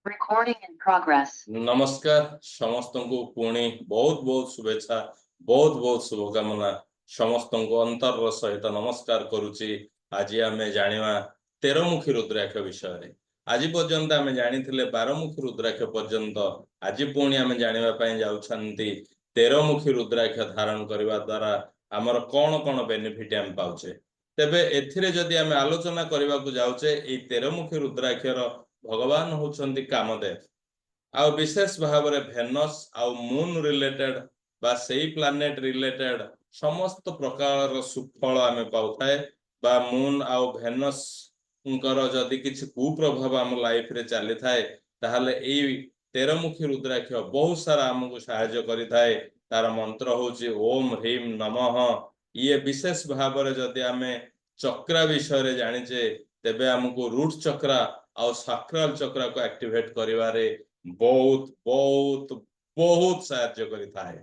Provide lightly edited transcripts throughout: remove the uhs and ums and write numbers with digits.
Recording in progress. नमस्कार समस्त को पुणी बहुत बहुत शुभेच्छा बहुत बहुत शुभकामना समस्त को अंतर सहित नमस्कार करुची। आज आम जानिबा 13मुखी रुद्राक्ष विषय रे। आज पर्यंत आम जानिथिले 12मुखी रुद्राक्ष पर्यंत आज पुणी आम जानिबा पई जाउछंती 13मुखी रुद्राक्ष धारण करबा द्वारा हमर कोन कोन बेनिफिट हम पाउछे। तेबे एथिरे जदि आम आलोचना करबा को जाउछे ए 13मुखी रुद्राक्षर भगवान होछंती कामदेव आ विशेष भाव में भेनस आ मून रिलेटेड बा सेई प्लैनेट रिलेटेड समस्त प्रकार सुफल आम पाउथाए बा मून आ भेनस जदि किछि कुप्रभाव आम लाइफ रे चली थाए ताहले एई 13मुखी रुद्राक्ष बहुत सारा हमको सहायता करि थाए। तार मंत्र होची ओम ह्रीम नमः। ये विशेष भाव में जदि आम चक्रा विषय रे जानिचे तेबे हमको रूट चक्रा आ साक्रल चक्रा को एक्टिवेट करिवारे बहुत बहुत बहुत साहाय्य करिथाए।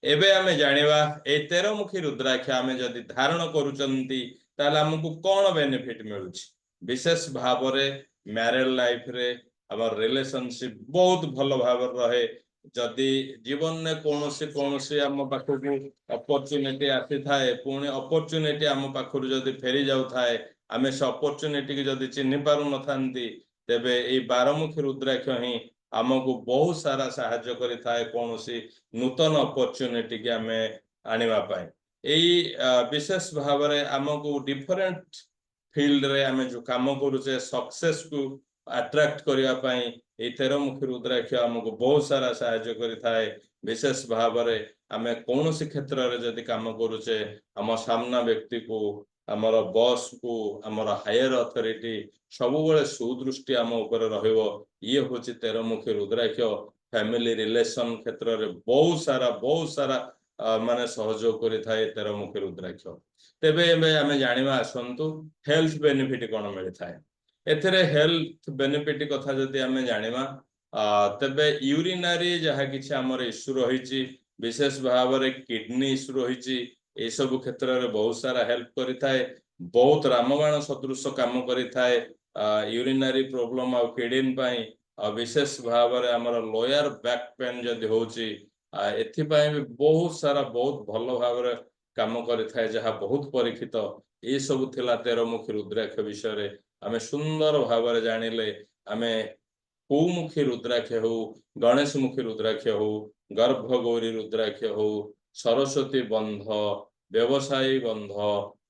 एबे आमे जानिबा ए 13मुखी रुद्राक्ष आमे जदि धारण करूचंती ताले हमकु कोन बेनिफिट मिलुछि। विशेष भाव रे मैरिड लाइफ रे हमर रिलेशनशिप बहुत भलो भाव रहे। जदि जीवन ने कोनोसी हम पाखु अपॉर्चुनिटी आसी थाए पुणे अपॉर्चुनिटी हम पाखु जदि फेरी जाउ थाए आमे से अपॉर्चुनिटी की जदि चिन्हि पारु नथांती तेबे ए 12मुखी रुद्राक्ष ही हमको बहुत सारा सहायता करि थाए कोनोसी नूतन अपॉर्चुनिटी की आमे आनिबा पाए। एई विशेष भाव रे हमको डिफरेंट फील्ड रे आमे जो काम करूचे सक्सेस को अट्रैक्ट करिया पाए ए 13मुखी रुद्राक्ष हमको बहुत सारा सहायता करि थाए। विशेष भाव रे आमे कोनोसी क्षेत्र रे जदि काम करूचे हम सामना व्यक्ति को हमर बॉस को हमर हायर अथॉरिटी सब बळे सुदृष्टि हम ऊपर रहइबो। ये होची 13मुखी रुद्राक्ष फैमिली रिलेशन क्षेत्र रे बहुत सारा माने सहयोग करि थाए 13मुखी रुद्राक्ष। तेबे आमे जानिबा आसंतु हेल्थ बेनिफिट कोन मिलि थाए। एथरे हेल्थ बेनिफिट कथा जदि आमे जानिबा तेबे यूरिनरी जहा किछि हमर इश्यू रहिछि विशेष भाव रे किडनी इश्यू रहिछि ए सब क्षेत्र रे बहुत सारा हेल्प करि थाए। बहुत रामबाण सदृश काम करि थाए। यूरिनरी प्रॉब्लम आ किडनी पई विशेष भाव रे हमर लोअर बैक पेन जदि होछि एथि पई भी बहुत सारा बहुत भलो भाव रे काम करि थाए जहा बहुत परीक्षित ए सब थिला 13मुखी रुद्राक्ष विषय रे आमे सुंदर भाव रे जानिले। आमे कुमुखी रुद्राक्ष हो गणेश मुखी रुद्राक्ष हो गर्भगौरी रुद्राक्ष हो सरस्वती बंध व्यवसायी बंध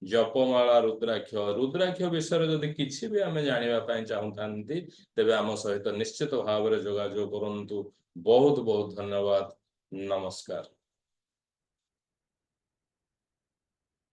जपमाला रुद्राक्ष विषय जदि किछि भी आमे जानिबा पई चाहुतांती तेबे आम सहित निश्चित भाव रे जोगाजोग करंतु। बहुत बहुत धन्यवाद। नमस्कार।